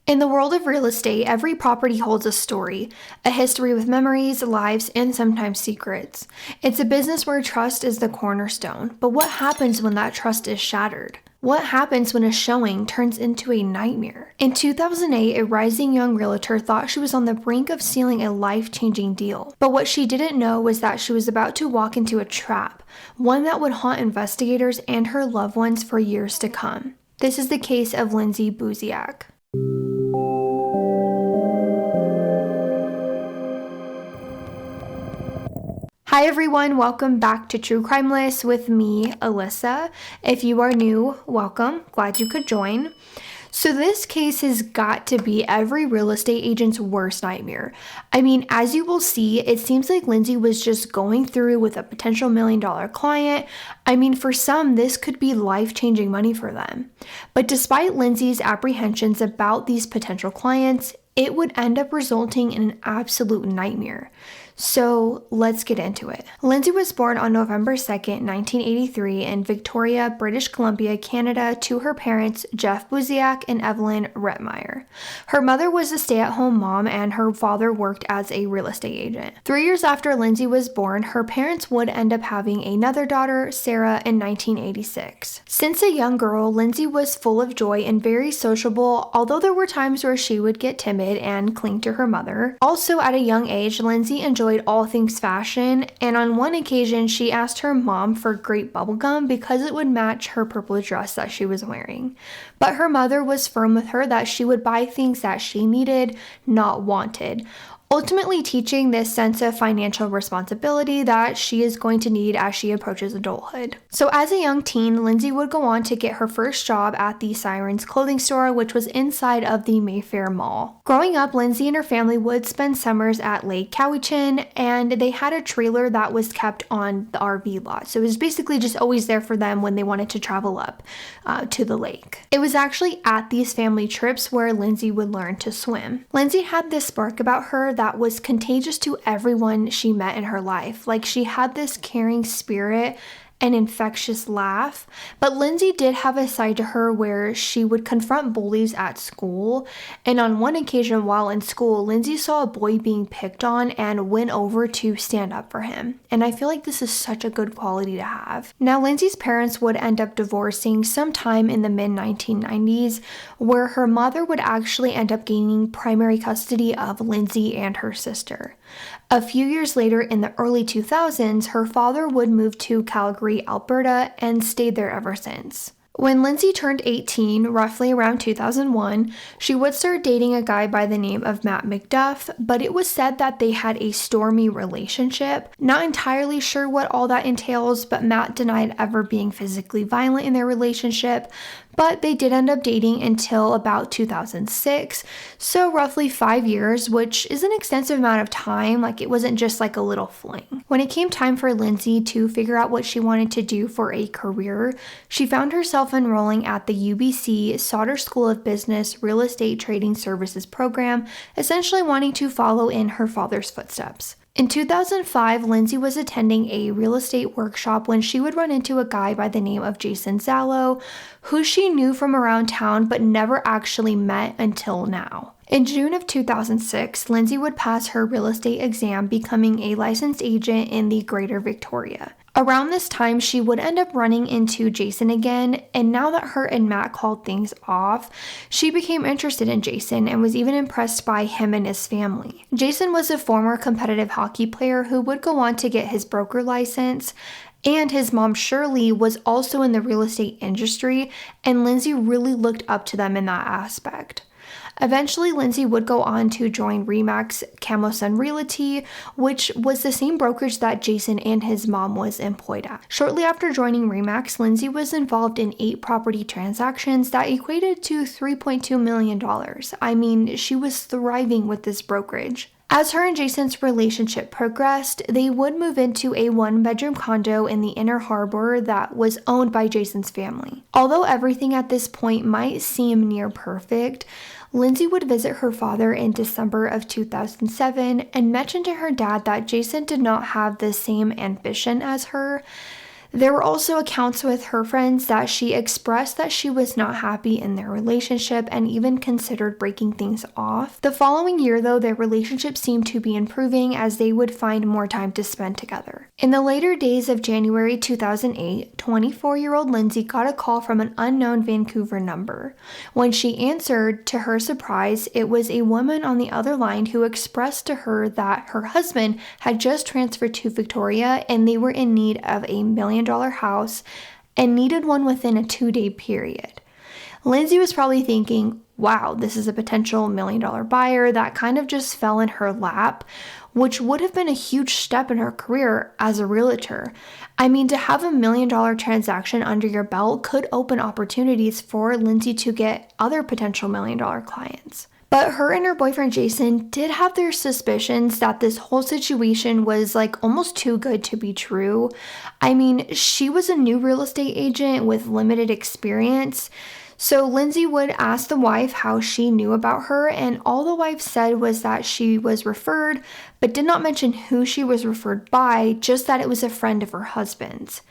In the world of real estate, every property holds a story, a history with memories, lives, and sometimes secrets. It's a business where trust is the cornerstone, but what happens when that trust is shattered? What happens when a showing turns into a nightmare? In 2008, a rising young realtor thought she was on the brink of sealing a life-changing deal. But what she didn't know was that she was about to walk into a trap, one that would haunt investigators and her loved ones for years to come. This is the case of Lindsay Buziak. Hi everyone, welcome back to True Crime List with me, Alyssa. If you are new, welcome. Glad you could join. So this case has got to be every real estate agent's worst nightmare. I mean, as you will see, it seems like Lindsay was just going through with a potential $1 million client. I mean, for some, this could be life-changing money for them. But despite Lindsay's apprehensions about these potential clients, it would end up resulting in an absolute nightmare. So let's get into it. Lindsay was born on November 2nd, 1983 in Victoria, British Columbia, Canada to her parents Jeff Buziak and Evelyn Rettmeyer. Her mother was a stay-at-home mom and her father worked as a real estate agent. 3 years after Lindsay was born, her parents would end up having another daughter, Sarah, in 1986. Since a young girl, Lindsay was full of joy and very sociable, although there were times where she would get timid and cling to her mother. Also, at a young age, Lindsay enjoyed all things fashion, and on one occasion she asked her mom for grape bubblegum because it would match her purple dress that she was wearing. But her mother was firm with her that she would buy things that she needed, not wanted, ultimately teaching this sense of financial responsibility that she is going to need as she approaches adulthood. So as a young teen, Lindsay would go on to get her first job at the Sirens clothing store, which was inside of the Mayfair Mall. Growing up, Lindsay and her family would spend summers at Lake Cowichan, and they had a trailer that was kept on the RV lot. So it was basically just always there for them when they wanted to travel up to the lake. It was actually at these family trips where Lindsay would learn to swim. Lindsay had this spark about her that was contagious to everyone she met in her life. Like, she had this caring spirit, an infectious laugh, but Lindsay did have a side to her where she would confront bullies at school, and on one occasion while in school, Lindsay saw a boy being picked on and went over to stand up for him, and I feel like this is such a good quality to have. Now, Lindsay's parents would end up divorcing sometime in the mid-1990s, where her mother would actually end up gaining primary custody of Lindsay and her sister. A few years later, in the early 2000s, her father would move to Calgary, Alberta, and stayed there ever since. When Lindsay turned 18, roughly around 2001, she would start dating a guy by the name of Matt McDuff, but it was said that they had a stormy relationship. Not entirely sure what all that entails, but Matt denied ever being physically violent in their relationship, but they did end up dating until about 2006, so roughly 5 years, which is an extensive amount of time. Like, it wasn't just like a little fling. When it came time for Lindsay to figure out what she wanted to do for a career, she found herself enrolling at the UBC Sauder School of Business Real Estate Trading Services program, essentially wanting to follow in her father's footsteps. In 2005, Lindsay was attending a real estate workshop when she would run into a guy by the name of Jason Zallo, who she knew from around town but never actually met until now. In June of 2006, Lindsay would pass her real estate exam, becoming a licensed agent in the Greater Victoria. Around this time, she would end up running into Jason again, and now that her and Matt called things off, she became interested in Jason and was even impressed by him and his family. Jason was a former competitive hockey player who would go on to get his broker license, and his mom Shirley was also in the real estate industry, and Lindsay really looked up to them in that aspect. Eventually, Lindsay would go on to join Remax Camosun Realty, which was the same brokerage that Jason and his mom was employed at. Shortly after joining Remax, Lindsay was involved in 8 property transactions that equated to $3.2 million. I mean, she was thriving with this brokerage. As her and Jason's relationship progressed, they would move into a 1-bedroom condo in the Inner Harbor that was owned by Jason's family. Although everything at this point might seem near perfect, Lindsay would visit her father in December of 2007 and mention to her dad that Jason did not have the same ambition as her. There were also accounts with her friends that she expressed that she was not happy in their relationship and even considered breaking things off. The following year, though, their relationship seemed to be improving as they would find more time to spend together. In the later days of January 2008, 24-year-old Lindsay got a call from an unknown Vancouver number. When she answered, to her surprise, it was a woman on the other line who expressed to her that her husband had just transferred to Victoria and they were in need of a $1 million house and needed one within a 2-day period. Lindsay was probably thinking, wow, this is a potential $1 million buyer that kind of just fell in her lap, which would have been a huge step in her career as a realtor. I mean, to have a $1 million transaction under your belt could open opportunities for Lindsay to get other potential $1 million clients. But her and her boyfriend Jason did have their suspicions that this whole situation was like almost too good to be true. I mean, she was a new real estate agent with limited experience. So Lindsay would ask the wife how she knew about her, and all the wife said was that she was referred, but did not mention who she was referred by, just that it was a friend of her husband's.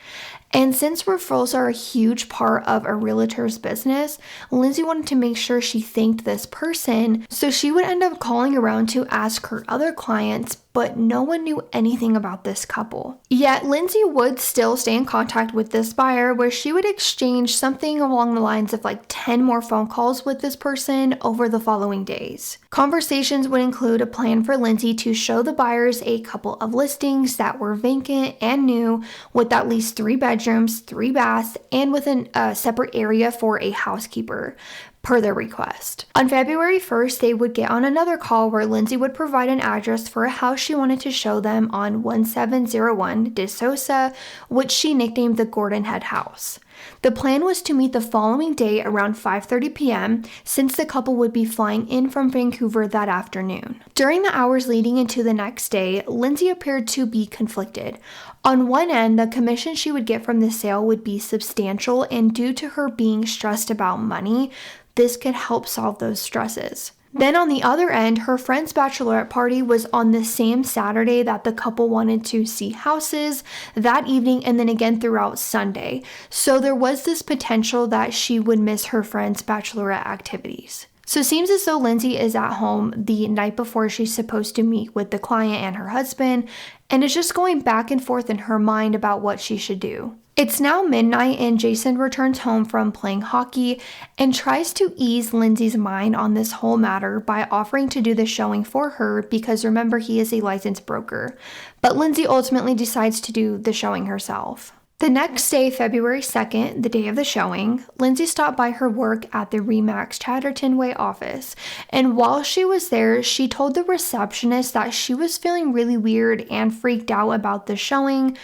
And since referrals are a huge part of a realtor's business, Lindsay wanted to make sure she thanked this person, so she would end up calling around to ask her other clients, but no one knew anything about this couple. Yet Lindsay would still stay in contact with this buyer, where she would exchange something along the lines of like 10 more phone calls with this person over the following days. Conversations would include a plan for Lindsay to show the buyers a couple of listings that were vacant and new, with at least 3 bedrooms, 3 baths, and with a separate area for a housekeeper, per their request. On February 1st, they would get on another call where Lindsay would provide an address for a house she wanted to show them on 1701 De Sosa, which she nicknamed the Gordon Head House. The plan was to meet the following day around 5:30 p.m. since the couple would be flying in from Vancouver that afternoon. During the hours leading into the next day, Lindsay appeared to be conflicted. On one end, the commission she would get from the sale would be substantial, and due to her being stressed about money, this could help solve those stresses. Then on the other end, her friend's bachelorette party was on the same Saturday that the couple wanted to see houses that evening, and then again throughout Sunday. So there was this potential that she would miss her friend's bachelorette activities. So it seems as though Lindsay is at home the night before she's supposed to meet with the client and her husband, and is just going back and forth in her mind about what she should do. It's now midnight and Jason returns home from playing hockey and tries to ease Lindsay's mind on this whole matter by offering to do the showing for her, because remember, he is a licensed broker. But Lindsay ultimately decides to do the showing herself. The next day, February 2nd, the day of the showing, Lindsay stopped by her work at the Remax Chatterton Way office, and while she was there, she told the receptionist that she was feeling really weird and freaked out about the showing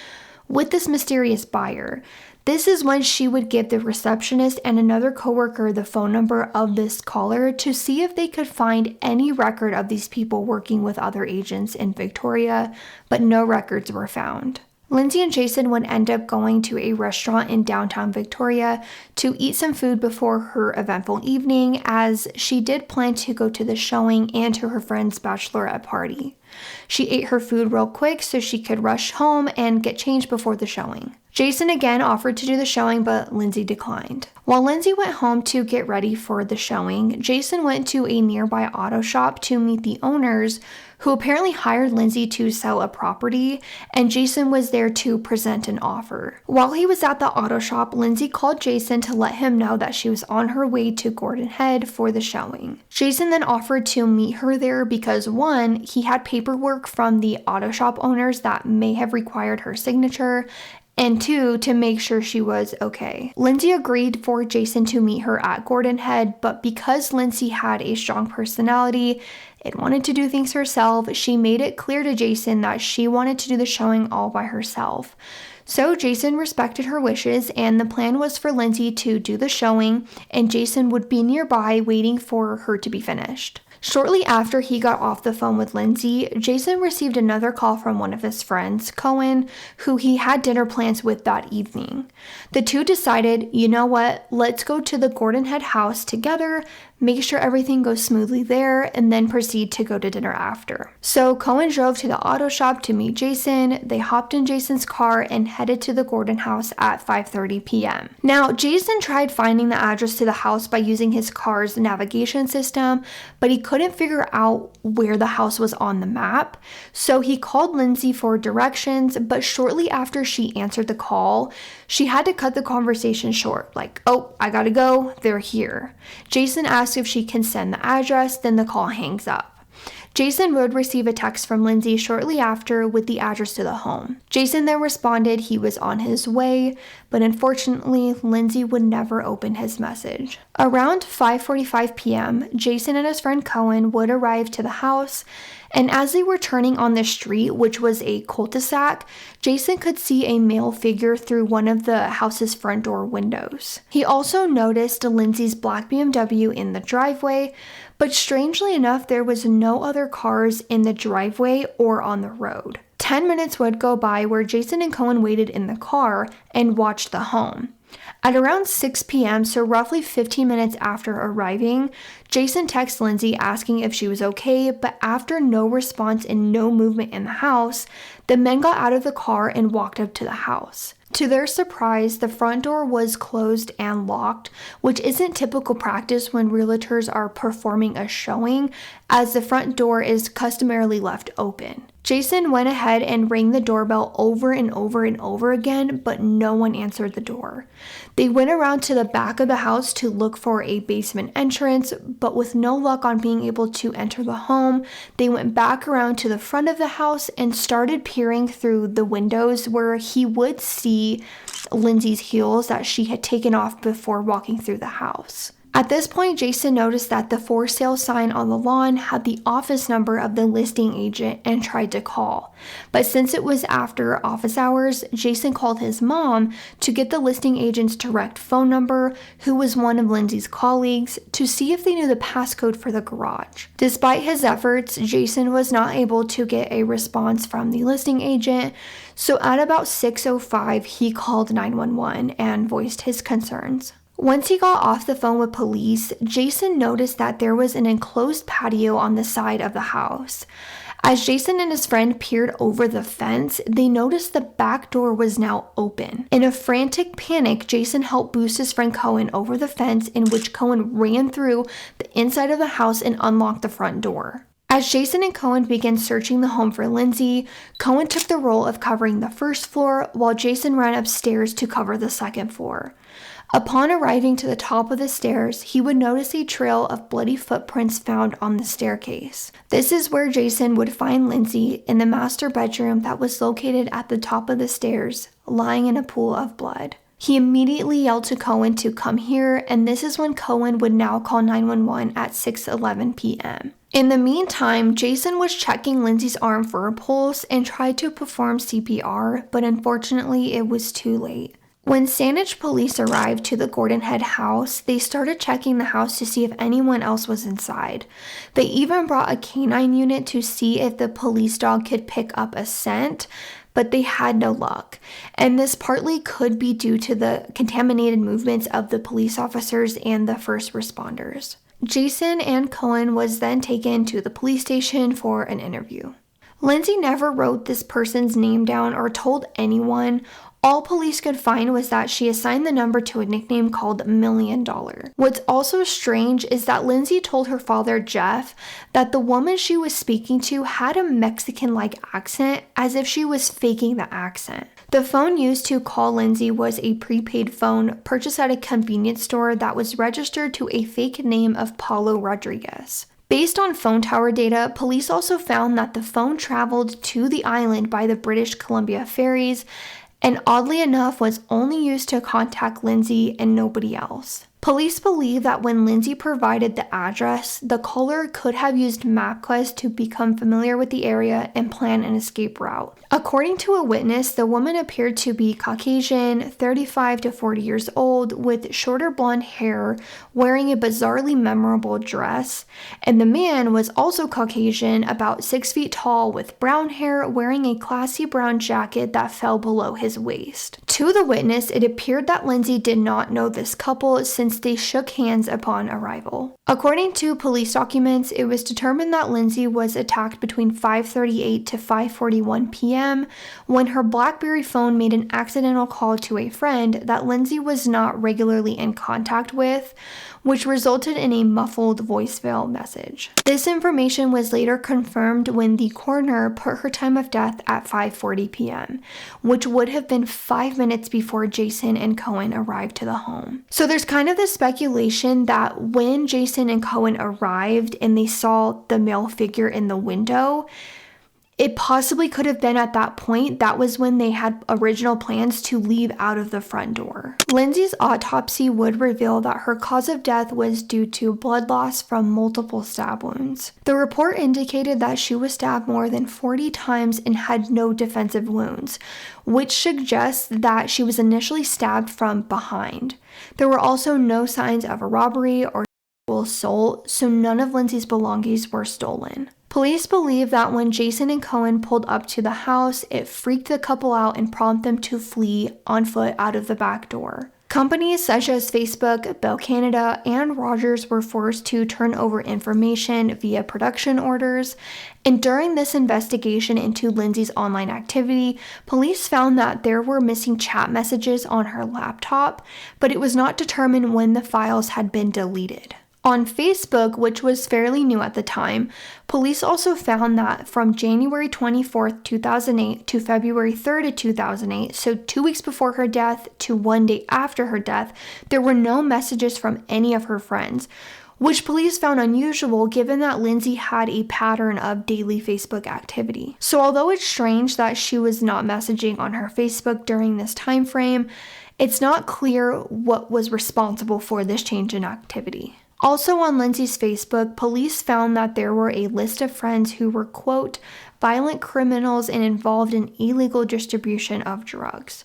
with this mysterious buyer. This is when she would give the receptionist and another coworker the phone number of this caller to see if they could find any record of these people working with other agents in Victoria, but no records were found. Lindsay and Jason would end up going to a restaurant in downtown Victoria to eat some food before her eventful evening, as she did plan to go to the showing and to her friend's bachelorette party. She ate her food real quick so she could rush home and get changed before the showing. Jason again offered to do the showing, but Lindsay declined. While Lindsay went home to get ready for the showing, Jason went to a nearby auto shop to meet the owners, who apparently hired Lindsay to sell a property, and Jason was there to present an offer. While he was at the auto shop, Lindsay called Jason to let him know that she was on her way to Gordon Head for the showing. Jason then offered to meet her there because, one, he had paperwork from the auto shop owners that may have required her signature, and two, to make sure she was okay. Lindsay agreed for Jason to meet her at Gordon Head, but because Lindsay had a strong personality and wanted to do things herself, she made it clear to Jason that she wanted to do the showing all by herself. So Jason respected her wishes, and the plan was for Lindsay to do the showing, and Jason would be nearby waiting for her to be finished. Shortly after he got off the phone with Lindsay, Jason received another call from one of his friends, Cohen, who he had dinner plans with that evening. The two decided, you know what, let's go to the Gordon Head house together, make sure everything goes smoothly there, and then proceed to go to dinner after. So Cohen drove to the auto shop to meet Jason. They hopped in Jason's car and headed to the Gordon house at 5:30 p.m. Now, Jason tried finding the address to the house by using his car's navigation system, but he couldn't figure out where the house was on the map. So he called Lindsay for directions, but shortly after she answered the call, she had to cut the conversation short, like, "Oh, I gotta go, they're here." Jason asked if she can send the address, then the call hangs up. Jason would receive a text from Lindsay shortly after with the address to the home. Jason then responded he was on his way, but unfortunately, Lindsay would never open his message. Around 5:45 p.m., Jason and his friend Cohen would arrive to the house, and as they were turning on the street, which was a cul-de-sac, Jason could see a male figure through one of the house's front door windows. He also noticed Lindsay's black BMW in the driveway, but strangely enough, there was no other cars in the driveway or on the road. 10 minutes would go by where Jason and Cohen waited in the car and watched the home. At around 6 p.m., so roughly 15 minutes after arriving, Jason texted Lindsay asking if she was okay, but after no response and no movement in the house, the men got out of the car and walked up to the house. To their surprise, the front door was closed and locked, which isn't typical practice when realtors are performing a showing, as the front door is customarily left open. Jason went ahead and rang the doorbell over and over and over again, but no one answered the door. They went around to the back of the house to look for a basement entrance, but with no luck on being able to enter the home, they went back around to the front of the house and started peering through the windows where he would see Lindsay's heels that she had taken off before walking through the house. At this point, Jason noticed that the for sale sign on the lawn had the office number of the listing agent and tried to call. But since it was after office hours, Jason called his mom to get the listing agent's direct phone number, who was one of Lindsay's colleagues, to see if they knew the passcode for the garage. Despite his efforts, Jason was not able to get a response from the listing agent, so at about 6:05, he called 911 and voiced his concerns. Once he got off the phone with police, Jason noticed that there was an enclosed patio on the side of the house. As Jason and his friend peered over the fence, they noticed the back door was now open. In a frantic panic, Jason helped boost his friend Cohen over the fence, in which Cohen ran through the inside of the house and unlocked the front door. As Jason and Cohen began searching the home for Lindsay, Cohen took the role of covering the first floor, while Jason ran upstairs to cover the second floor. Upon arriving to the top of the stairs, he would notice a trail of bloody footprints found on the staircase. This is where Jason would find Lindsay in the master bedroom that was located at the top of the stairs, lying in a pool of blood. He immediately yelled to Cohen to come here, and this is when Cohen would now call 911 at 6:11 p.m. In the meantime, Jason was checking Lindsay's arm for a pulse and tried to perform CPR, but unfortunately it was too late. When Saanich police arrived to the Gordon Head house, they started checking the house to see if anyone else was inside. They even brought a canine unit to see if the police dog could pick up a scent, but they had no luck. And this partly could be due to the contaminated movements of the police officers and the first responders. Jason and Cohen was then taken to the police station for an interview. Lindsay never wrote this person's name down or told anyone. All police could find was that she assigned the number to a nickname called $1 Million. What's also strange is that Lindsay told her father, Jeff, that the woman she was speaking to had a Mexican-like accent, as if she was faking the accent. The phone used to call Lindsay was a prepaid phone purchased at a convenience store that was registered to a fake name of Paulo Rodriguez. Based on phone tower data, police also found that the phone traveled to the island by the British Columbia ferries, and oddly enough was only used to contact Lindsay and nobody else. Police believe that when Lindsay provided the address, the caller could have used MapQuest to become familiar with the area and plan an escape route. According to a witness, the woman appeared to be Caucasian, 35 to 40 years old, with shorter blonde hair, wearing a bizarrely memorable dress, and the man was also Caucasian, about 6 feet tall, with brown hair, wearing a classy brown jacket that fell below his waist. To the witness, it appeared that Lindsay did not know this couple since they shook hands upon arrival. According to police documents, it was determined that Lindsay was attacked between 5:38 to 5:41 p.m. when her BlackBerry phone made an accidental call to a friend that Lindsay was not regularly in contact with, which resulted in a muffled voicemail message. This information was later confirmed when the coroner put her time of death at 5:40 p.m., which would have been 5 minutes before Jason and Cohen arrived to the home. So there's kind of this speculation that when Jason and Cohen arrived and they saw the male figure in the window, it possibly could have been at that point. That was when they had original plans to leave out of the front door. Lindsay's autopsy would reveal that her cause of death was due to blood loss from multiple stab wounds. The report indicated that she was stabbed more than 40 times and had no defensive wounds, which suggests that she was initially stabbed from behind. There were also no signs of a robbery or assault, so none of Lindsay's belongings were stolen. Police believe that when Jason and Cohen pulled up to the house, it freaked the couple out and prompted them to flee on foot out of the back door. Companies such as Facebook, Bell Canada, and Rogers were forced to turn over information via production orders, and during this investigation into Lindsay's online activity, police found that there were missing chat messages on her laptop, but it was not determined when the files had been deleted. On Facebook, which was fairly new at the time, police also found that from January 24th, 2008 to February 3rd, 2008, so 2 weeks before her death to 1 day after her death, there were no messages from any of her friends, which police found unusual given that Lindsay had a pattern of daily Facebook activity. So although it's strange that she was not messaging on her Facebook during this time frame, it's not clear what was responsible for this change in activity. Also on Lindsay's Facebook, police found that there were a list of friends who were, quote, violent criminals and involved in illegal distribution of drugs.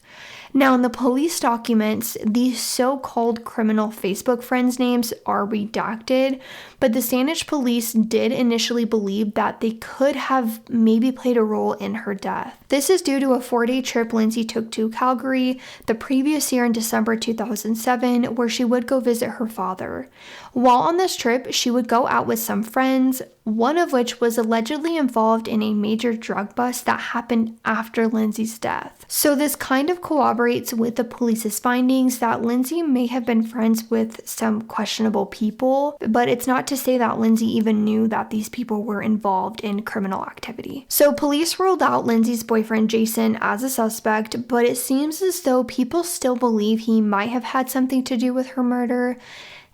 Now, in the police documents, these so-called criminal Facebook friends' names are redacted, but the Saanich police did initially believe that they could have maybe played a role in her death. This is due to a 4-day trip Lindsay took to Calgary the previous year in December 2007, where she would go visit her father. While on this trip, she would go out with some friends, one of which was allegedly involved in a major drug bust that happened after Lindsay's death. So this kind of corroborates with the police's findings that Lindsay may have been friends with some questionable people, but it's not to say that Lindsay even knew that these people were involved in criminal activity. So police ruled out Lindsay's boyfriend Jason as a suspect, but it seems as though people still believe he might have had something to do with her murder,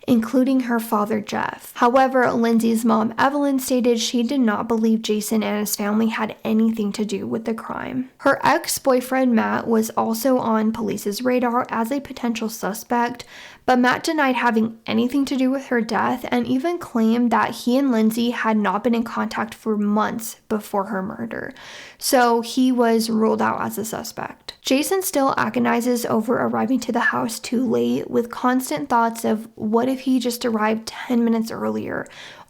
including her father Jeff. However, Lindsay's mom Evelyn stated she did not believe Jason and his family had anything to do with the crime. Her ex-boyfriend Matt was also on police's radar as a potential suspect, but Matt denied having anything to do with her death and even claimed that he and Lindsay had not been in contact for months before her murder, so he was ruled out as a suspect. Jason still agonizes over arriving to the house too late, with constant thoughts of what if he just arrived 10 minutes earlier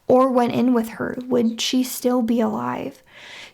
or went in with her, would she still be alive?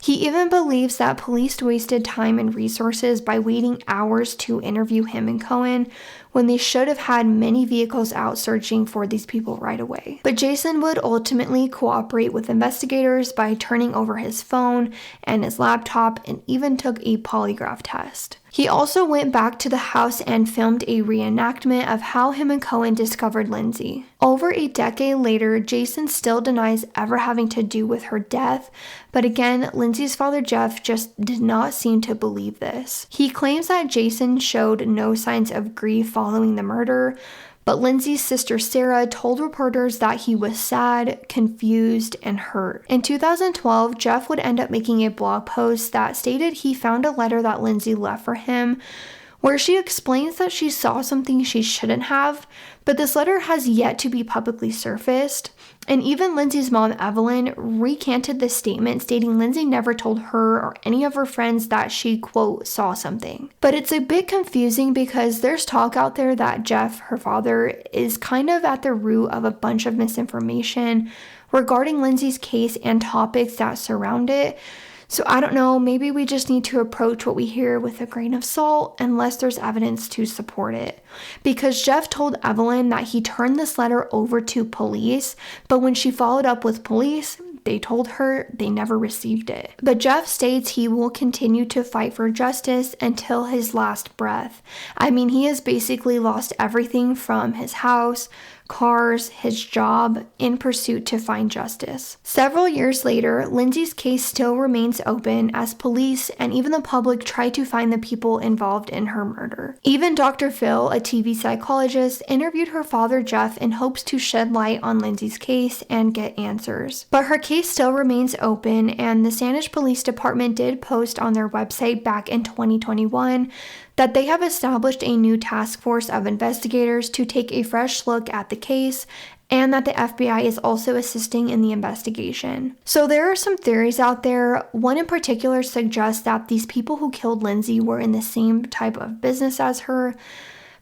He even believes that police wasted time and resources by waiting hours to interview him and Cohen when they should have had many vehicles out searching for these people right away. But Jason would ultimately cooperate with investigators by turning over his phone and his laptop and even took a polygraph test. He also went back to the house and filmed a reenactment of how him and Cohen discovered Lindsay. Over a decade later, Jason still denies ever having to do with her death, but again, Lindsay's father Jeff just did not seem to believe this. He claims that Jason showed no signs of grief following the murder, but Lindsay's sister Sarah told reporters that he was sad, confused, and hurt. In 2012, Jeff would end up making a blog post that stated he found a letter that Lindsay left for him where she explains that she saw something she shouldn't have, but this letter has yet to be publicly surfaced. And even Lindsay's mom, Evelyn, recanted this statement, stating Lindsay never told her or any of her friends that she, quote, saw something. But it's a bit confusing because there's talk out there that Jeff, her father, is kind of at the root of a bunch of misinformation regarding Lindsay's case and topics that surround it. So I don't know, maybe we just need to approach what we hear with a grain of salt unless there's evidence to support it. Because Jeff told Evelyn that he turned this letter over to police, but when she followed up with police, they told her they never received it. But Jeff states he will continue to fight for justice until his last breath. I mean, he has basically lost everything from his house, cars, his job, in pursuit to find justice. Several years later, Lindsay's case still remains open as police and even the public try to find the people involved in her murder. Even Dr. Phil, a TV psychologist, interviewed her father Jeff in hopes to shed light on Lindsay's case and get answers. But her case still remains open, and the Saanich Police Department did post on their website back in 2021 that they have established a new task force of investigators to take a fresh look at the case, and that the FBI is also assisting in the investigation. So there are some theories out there. One in particular suggests that these people who killed Lindsay were in the same type of business as her,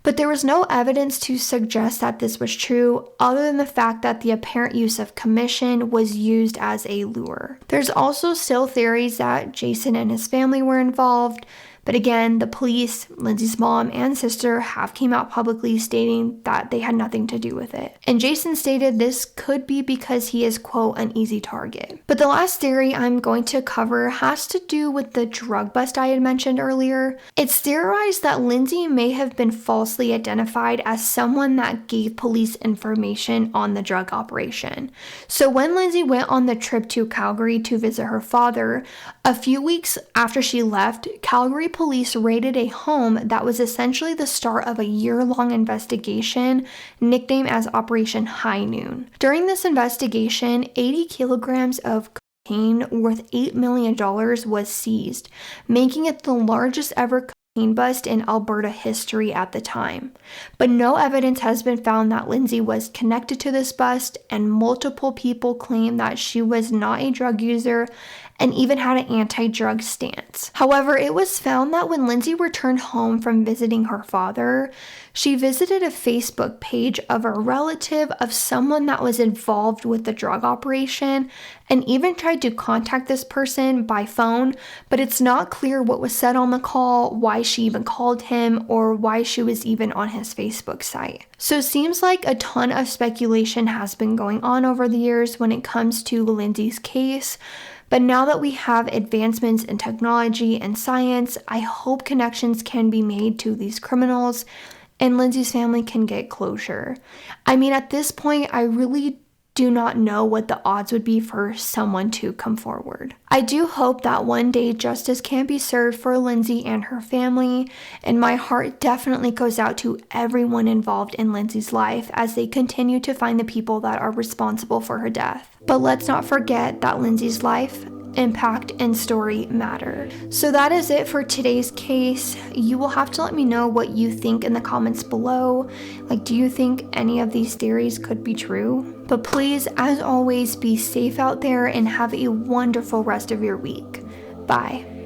but there was no evidence to suggest that this was true, other than the fact that the apparent use of commission was used as a lure. There's also still theories that Jason and his family were involved, but again, the police, Lindsay's mom and sister, have came out publicly stating that they had nothing to do with it. And Jason stated this could be because he is, quote, an easy target. But the last theory I'm going to cover has to do with the drug bust I had mentioned earlier. It's theorized that Lindsay may have been falsely identified as someone that gave police information on the drug operation. So when Lindsay went on the trip to Calgary to visit her father, a few weeks after she left, Calgary police raided a home that was essentially the start of a year-long investigation, nicknamed as Operation High Noon. During this investigation, 80 kilograms of cocaine worth $8 million was seized, making it the largest ever cocaine bust in Alberta history at the time. But no evidence has been found that Lindsay was connected to this bust, and multiple people claim that she was not a drug user and even had an anti-drug stance. However, it was found that when Lindsay returned home from visiting her father, she visited a Facebook page of a relative of someone that was involved with the drug operation and even tried to contact this person by phone, but it's not clear what was said on the call, why she even called him, or why she was even on his Facebook site. So it seems like a ton of speculation has been going on over the years when it comes to Lindsay's case. But now that we have advancements in technology and science, I hope connections can be made to these criminals and Lindsay's family can get closure. I mean, at this point, I really do not know what the odds would be for someone to come forward. I do hope that one day justice can be served for Lindsay and her family, and my heart definitely goes out to everyone involved in Lindsay's life as they continue to find the people that are responsible for her death. But let's not forget that Lindsay's life, impact, and story matter. So that is it for today's case. You will have to let me know what you think in the comments below. Like, do you think any of these theories could be true? But please, as always, be safe out there and have a wonderful rest of your week. Bye.